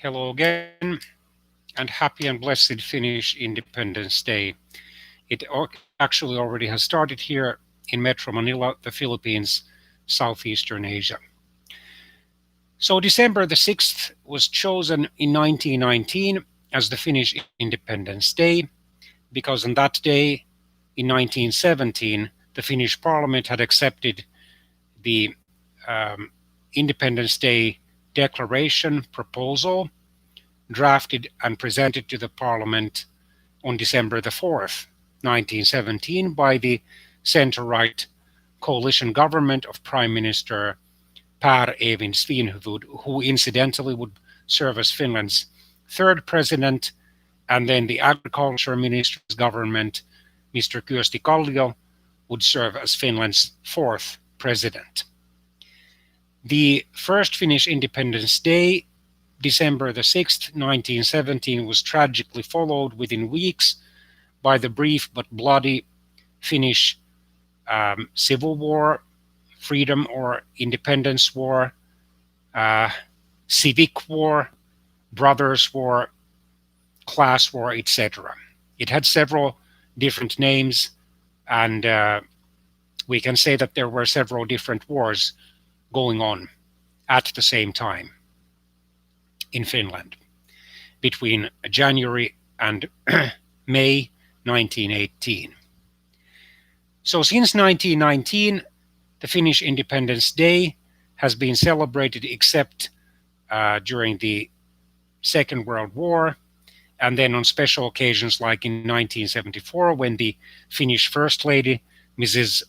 Hello again, and happy and blessed Finnish Independence Day. It actually already has started here in Metro Manila, the Philippines, Southeastern Asia. So, December the 6th was chosen in 1919 as the Finnish Independence Day because on that day in 1917, the Finnish Parliament had accepted the um, Independence Day Declaration proposal drafted and presented to the Parliament on December the 4th, 1917, by the center-right coalition government of Prime Minister Per Evin Svinhufvud, who incidentally would serve as Finland's third president, and then the agriculture minister's government, Mr. Kyösti Kallio, would serve as Finland's fourth president. The first Finnish Independence Day, December the 6th, 1917, was tragically followed within weeks by the brief but bloody Finnish Civil War, Freedom or Independence War, Civic War, Brothers War, Class War, etc. It had several different names, and we can say that there were several different wars going on at the same time in Finland between January and May 1918. So since 1919, the Finnish Independence Day has been celebrated except during the Second World War, and then on special occasions like in 1974 when the Finnish First Lady, Mrs.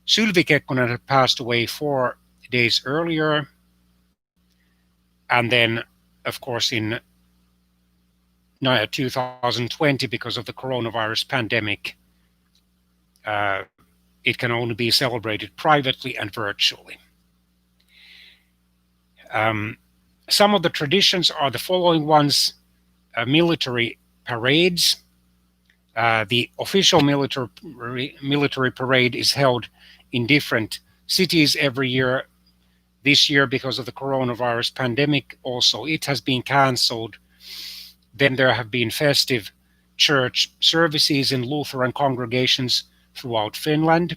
Sylvi Kekkonen, had passed away 4 days earlier, and then, of course, in 2020, because of the coronavirus pandemic, it can only be celebrated privately and virtually. Some of the traditions are the following ones: military parades. The official military parade is held in different cities every year. This year, because of the coronavirus pandemic, also it has been cancelled. Then there have been festive church services in Lutheran congregations throughout Finland.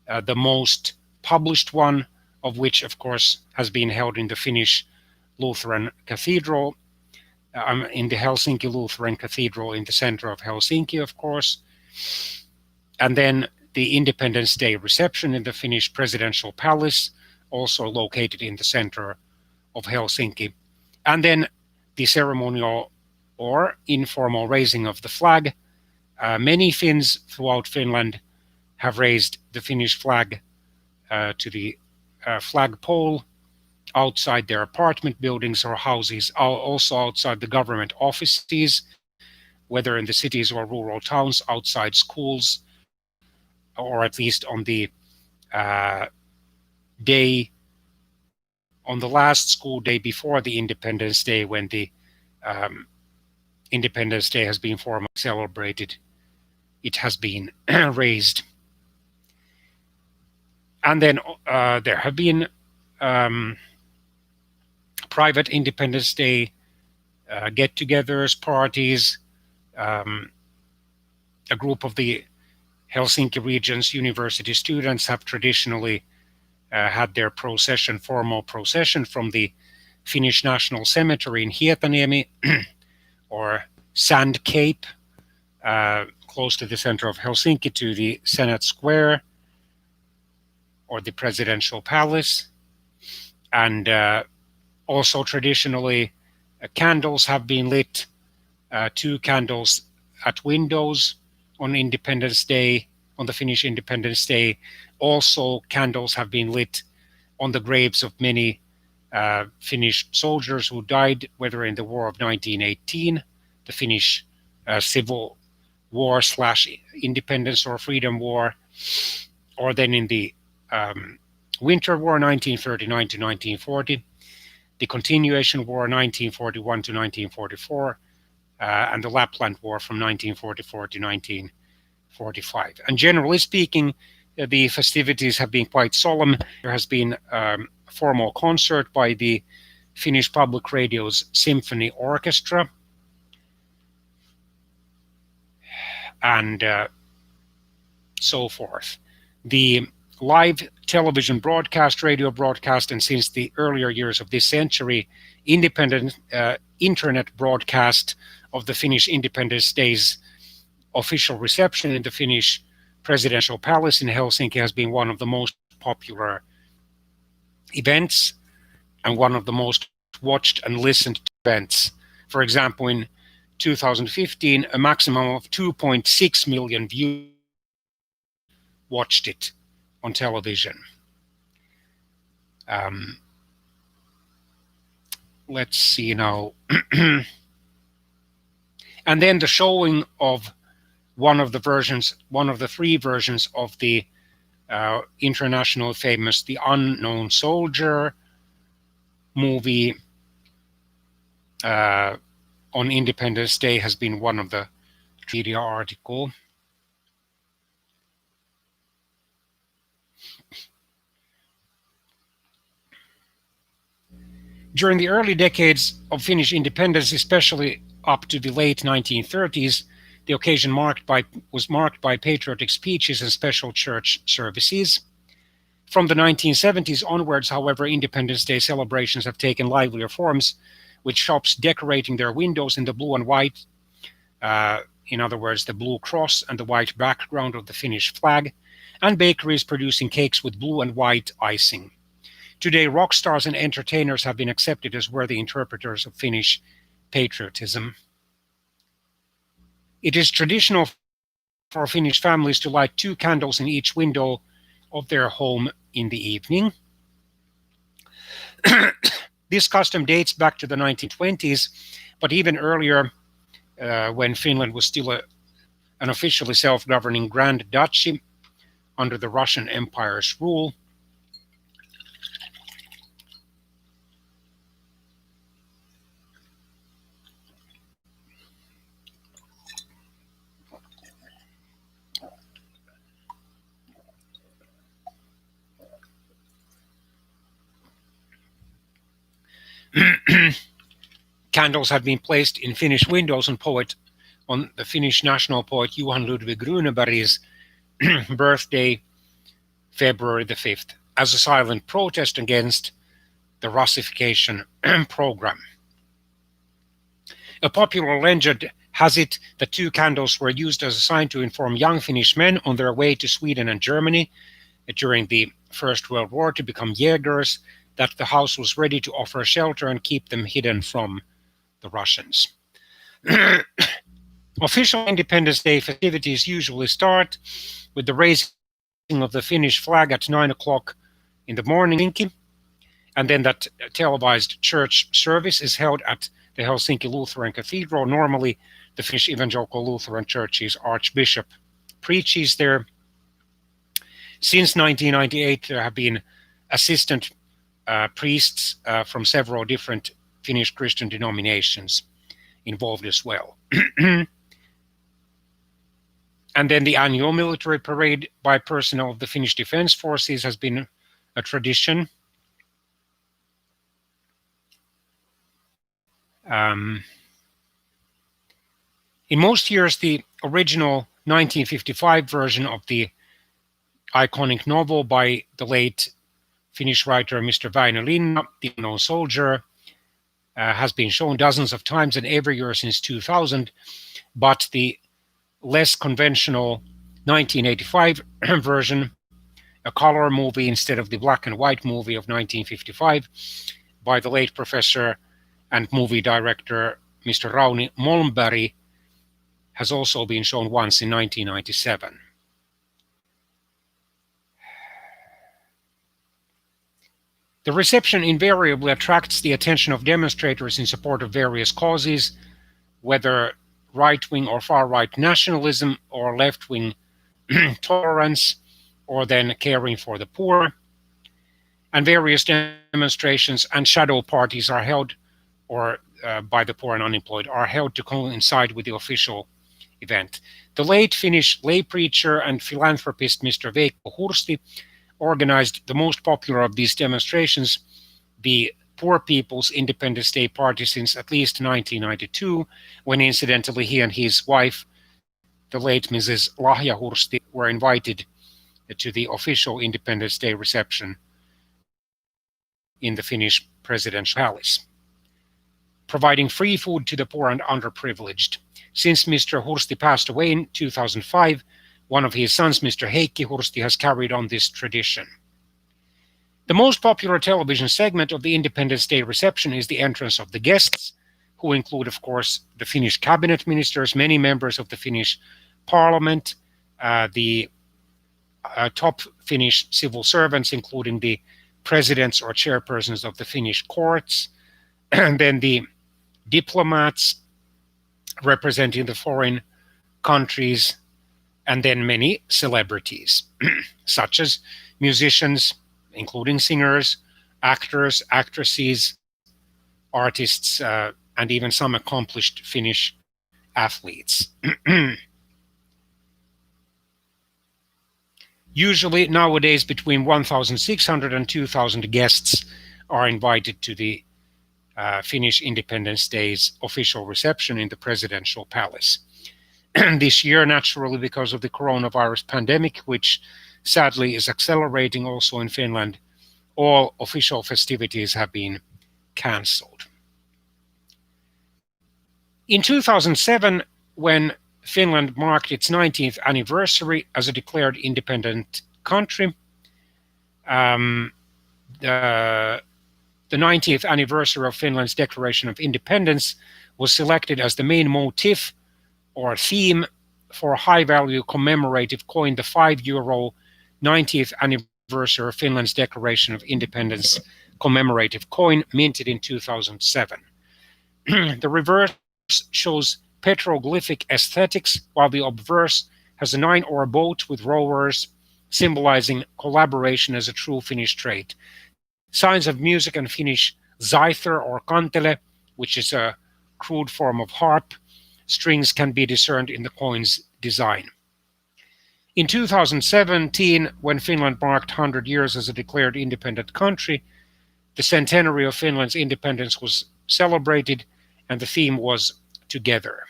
The most published one of which, of course, has been held in the Finnish Lutheran Cathedral, in the Helsinki Lutheran Cathedral in the center of Helsinki, of course. And then the Independence Day reception in the Finnish Presidential Palace, also located in the center of Helsinki. And then the ceremonial or informal raising of the flag. Many Finns throughout Finland have raised the Finnish flag to the flagpole outside their apartment buildings or houses, also outside the government offices, whether in the cities or rural towns, outside schools, or at least on the last school day before the Independence Day, when the Independence Day has been formally celebrated, it has been raised. And then there have been private Independence Day get-togethers, parties. A group of the Helsinki region's university students have traditionally had their formal procession from the Finnish National Cemetery in Hietaniemi, or Sand Cape, close to the center of Helsinki, to the Senate Square, or the Presidential Palace. And also traditionally, candles have been lit, 2 candles at windows on Independence Day, on the Finnish Independence Day. Also, candles have been lit on the graves of many Finnish soldiers who died, whether in the War of 1918, the Finnish Civil War / Independence or Freedom War, or then in the Winter War 1939 to 1940, the Continuation War 1941 to 1944, and the Lapland War from 1944 to 1945. And generally speaking, the festivities have been quite solemn. There has been a formal concert by the Finnish Public Radio's symphony orchestra, and so forth. The live television broadcast, radio broadcast, and since the earlier years of this century, independent internet broadcast of the Finnish Independence Day's official reception in the Finnish Presidential Palace in Helsinki has been one of the most popular events and one of the most watched and listened to events. For example, in 2015, a maximum of 2.6 million viewers watched it on television. Let's see now. And then the showing of one of the three versions of the international famous The Unknown Soldier movie on Independence Day has been one of the media article. During the early decades of Finnish independence, especially up to the late 1930s, the occasion was marked by patriotic speeches and special church services. From the 1970s onwards, however, Independence Day celebrations have taken livelier forms, with shops decorating their windows in the blue and white, in other words, the blue cross and the white background of the Finnish flag, and bakeries producing cakes with blue and white icing. Today, rock stars and entertainers have been accepted as worthy interpreters of Finnish patriotism. It is traditional for Finnish families to light 2 candles in each window of their home in the evening. This custom dates back to the 1920s, but even earlier, when Finland was still an officially self-governing Grand Duchy under the Russian Empire's rule. Candles have been placed in Finnish windows on the Finnish national poet Johan Ludvig Runeberg's birthday, February the 5th, as a silent protest against the Russification program. A popular legend has it that 2 candles were used as a sign to inform young Finnish men on their way to Sweden and Germany during the First World War to become Jägers, that the house was ready to offer shelter and keep them hidden from the Russians. Official Independence Day festivities usually start with the raising of the Finnish flag at 9 o'clock in the morning, and then that televised church service is held at the Helsinki Lutheran Cathedral. Normally, the Finnish Evangelical Lutheran Church's Archbishop preaches there. Since 1998, there have been assistant priests from several different Finnish Christian denominations involved as well. And then the annual military parade by personnel of the Finnish Defense Forces has been a tradition. In most years, the original 1955 version of the iconic novel by the late Finnish writer Mr. Väinö Linna, The Unknown Soldier, has been shown dozens of times and every year since 2000, but the less conventional 1985 version, a color movie instead of the black and white movie of 1955 by the late professor and movie director Mr. Rauni Malmberg, has also been shown once in 1997. The reception invariably attracts the attention of demonstrators in support of various causes, whether right-wing or far-right nationalism or left-wing tolerance, or then caring for the poor. And various demonstrations and shadow parties are held, or by the poor and unemployed, are held to coincide with the official event. The late Finnish lay preacher and philanthropist Mr. Veikko Hursti organized the most popular of these demonstrations, the Poor People's Independence Day party since at least 1992, when incidentally he and his wife, the late Mrs. Lahja Hursti, were invited to the official Independence Day reception in the Finnish presidential palace, providing free food to the poor and underprivileged. Since Mr. Hursti passed away in 2005, one of his sons, Mr. Heikki Hursti, has carried on this tradition. The most popular television segment of the Independence Day reception is the entrance of the guests, who include, of course, the Finnish cabinet ministers, many members of the Finnish parliament, the top Finnish civil servants, including the presidents or chairpersons of the Finnish courts, and then the diplomats representing the foreign countries, and then many celebrities, such as musicians, including singers, actors, actresses, artists, and even some accomplished Finnish athletes. Usually nowadays between 1,600 and 2,000 guests are invited to the Finnish Independence Day's official reception in the presidential palace. This year, naturally, because of the coronavirus pandemic, which sadly is accelerating also in Finland, all official festivities have been cancelled. In 2007, when Finland marked its 90th anniversary as a declared independent country, the 90th anniversary of Finland's Declaration of Independence was selected as the main motif or theme for a high-value commemorative coin, the €5 90th anniversary of Finland's Declaration of Independence commemorative coin, minted in 2007. The reverse shows petroglyphic aesthetics, while the obverse has a 9-oar boat with rowers, symbolizing collaboration as a true Finnish trait. Signs of music and Finnish zither or kantele, which is a crude form of harp, strings can be discerned in the coin's design. In 2017, when Finland marked 100 years as a declared independent country, the centenary of Finland's independence was celebrated, and the theme was Together.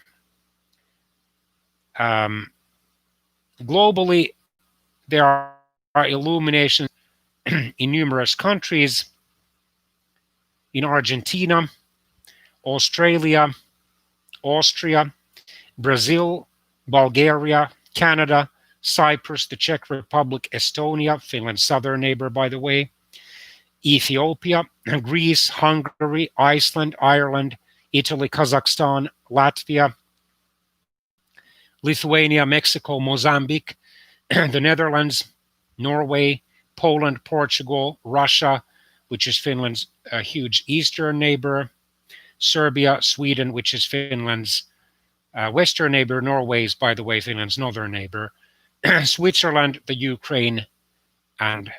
Globally, there are illuminations in numerous countries: in Argentina, Australia, Austria, Brazil, Bulgaria, Canada, Cyprus, the Czech Republic, Estonia, Finland's southern neighbor, by the way, Ethiopia, Greece, Hungary, Iceland, Ireland, Italy, Kazakhstan, Latvia, Lithuania, Mexico, Mozambique, the Netherlands, Norway, Poland, Portugal, Russia, which is Finland's huge eastern neighbor, Serbia, Sweden, which is Finland's western neighbor. Norway is, by the way, Finland's northern neighbor, Switzerland, the Ukraine, and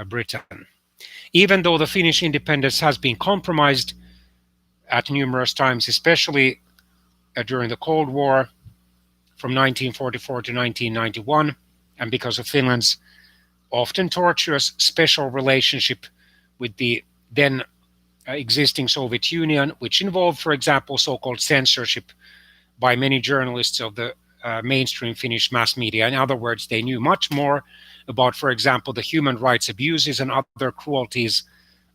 Britain. Even though the Finnish independence has been compromised at numerous times, especially during the Cold War from 1944 to 1991, and because of Finland's often tortuous special relationship with the then existing Soviet Union, which involved, for example, so-called censorship by many journalists of the mainstream Finnish mass media. In other words, they knew much more about, for example, the human rights abuses and other cruelties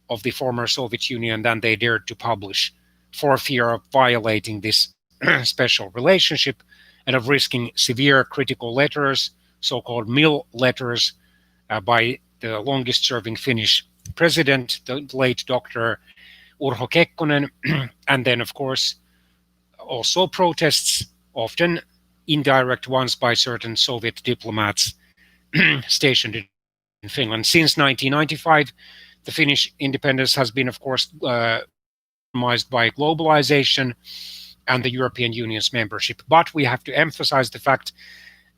of the former Soviet Union than they dared to publish, for fear of violating this special relationship and of risking severe critical letters, so-called mill letters, by the longest-serving Finnish president, the late Dr. Urho Kekkonen, and then, of course, also protests, often indirect ones by certain Soviet diplomats stationed in Finland. Since 1995, the Finnish independence has been, of course, compromised by globalization and the European Union's membership. But we have to emphasize the fact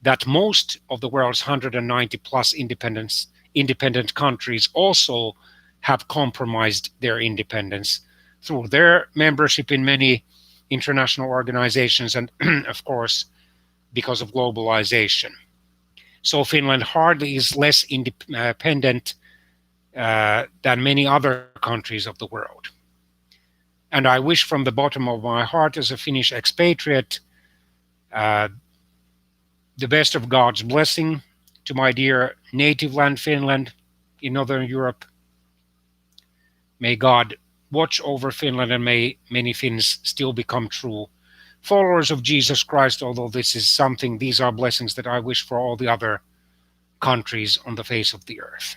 that most of the world's 190 plus independent countries also have compromised their independence through their membership in many international organizations and, of course, because of globalization. So Finland hardly is less independent than many other countries of the world. And I wish from the bottom of my heart, as a Finnish expatriate, uh, the best of God's blessing to my dear native land, Finland, in Northern Europe. May God watch over Finland, and may many Finns still become true followers of Jesus Christ, although these are blessings that I wish for all the other countries on the face of the earth.